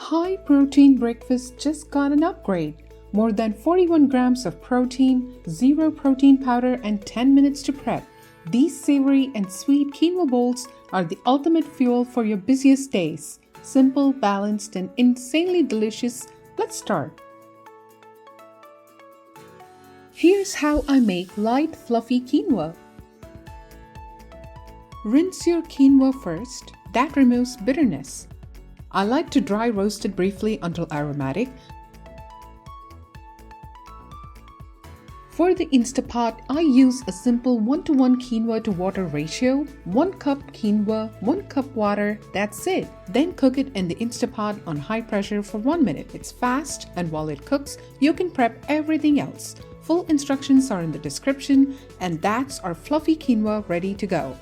High protein breakfast just got an upgrade. More than 41 grams of protein, 0 protein powder, and 10 minutes to prep. These savory and sweet quinoa bowls are the ultimate fuel for your busiest days. Simple, balanced, and insanely delicious. Let's start. Here's how I make light, fluffy quinoa. Rinse your quinoa first. That removes bitterness. I like to dry roast it briefly until aromatic. For the Instapot, I use a simple 1:1 quinoa to water ratio. 1 cup quinoa, 1 cup water, that's it. Then cook it in the Instapot on high pressure for 1 minute. It's fast, and while it cooks, you can prep everything else. Full instructions are in the description, and that's our fluffy quinoa ready to go.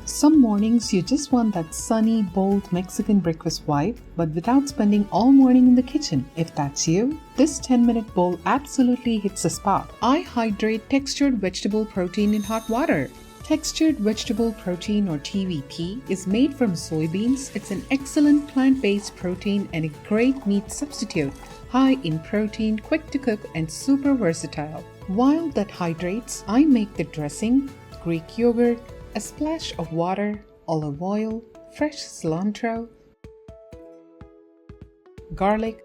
Some mornings you just want that sunny, bold Mexican breakfast vibe, but without spending all morning in the kitchen. If that's you, this 10-minute bowl absolutely hits the spot. I hydrate textured vegetable protein in hot water. Textured vegetable protein, or TVP, is made from soybeans. It's an excellent plant-based protein and a great meat substitute. High in protein, quick to cook, and super versatile. While that hydrates, I make the dressing: Greek yogurt, a splash of water, olive oil, fresh cilantro, garlic,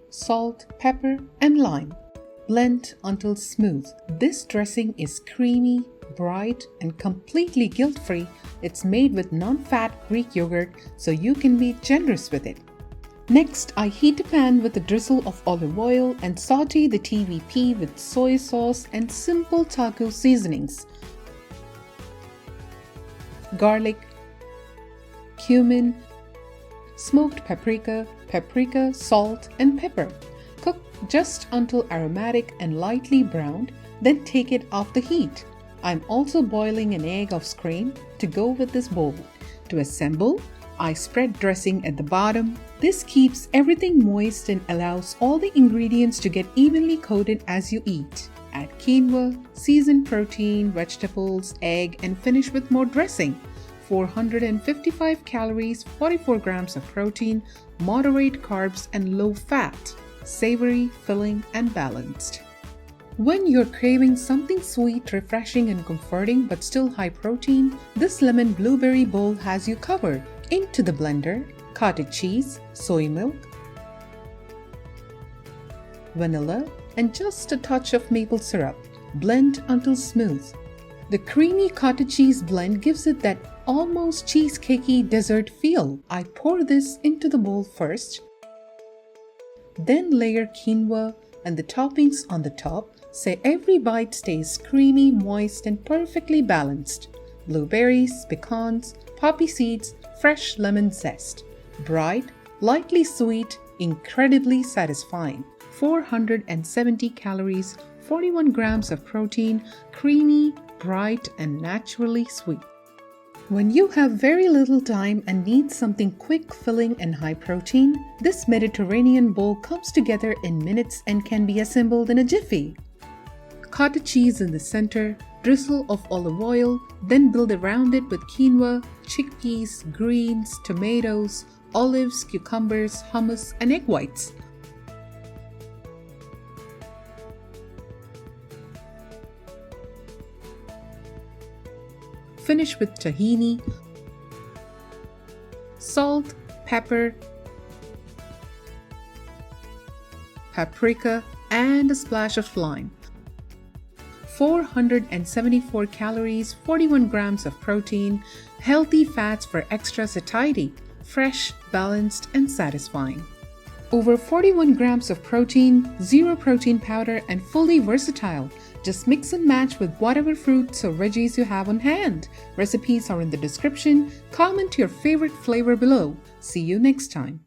salt, pepper, and lime. Blend until smooth. This dressing is creamy, bright, and completely guilt-free. It's made with non-fat Greek yogurt, so you can be generous with it. Next, I heat a pan with a drizzle of olive oil and saute the TVP with soy sauce and simple taco seasonings: garlic, cumin, smoked paprika, salt, and pepper. Cook just until aromatic and lightly browned, then take it off the heat. I'm also boiling an egg off screen to go with this bowl. To assemble, I spread dressing at the bottom. This keeps everything moist and allows all the ingredients to get evenly coated as you eat. Add quinoa, seasoned protein, vegetables, egg, and finish with more dressing. 455 calories, 44 grams of protein, moderate carbs, and low fat. Savory, filling, and balanced. When you're craving something sweet, refreshing, and comforting but still high protein, this lemon blueberry bowl has you covered. Into the blender, cottage cheese, soy milk, vanilla, and just a touch of maple syrup. Blend until smooth. The creamy cottage cheese blend gives it that almost cheesecakey dessert feel. I pour this into the bowl first, then layer quinoa and the toppings on the top, so every bite stays creamy, moist, and perfectly balanced. Blueberries, pecans, poppy seeds, fresh lemon zest. Bright, lightly sweet, incredibly satisfying. 470 calories, 41 grams of protein, creamy, bright, and naturally sweet. When you have very little time and need something quick, filling, and high protein, this Mediterranean bowl comes together in minutes and can be assembled in a jiffy. Cottage cheese in the center, drizzle of olive oil, then build around it with quinoa, chickpeas, greens, tomatoes, olives, cucumbers, hummus, and egg whites. Finish with tahini, salt, pepper, paprika, and a splash of lime. 474 calories, 41 grams of protein, healthy fats for extra satiety, fresh, balanced, and satisfying. Over 41 grams of protein, 0 protein powder, and fully versatile. Just mix and match with whatever fruits or veggies you have on hand. Recipes are in the description. Comment your favorite flavor below. See you next time.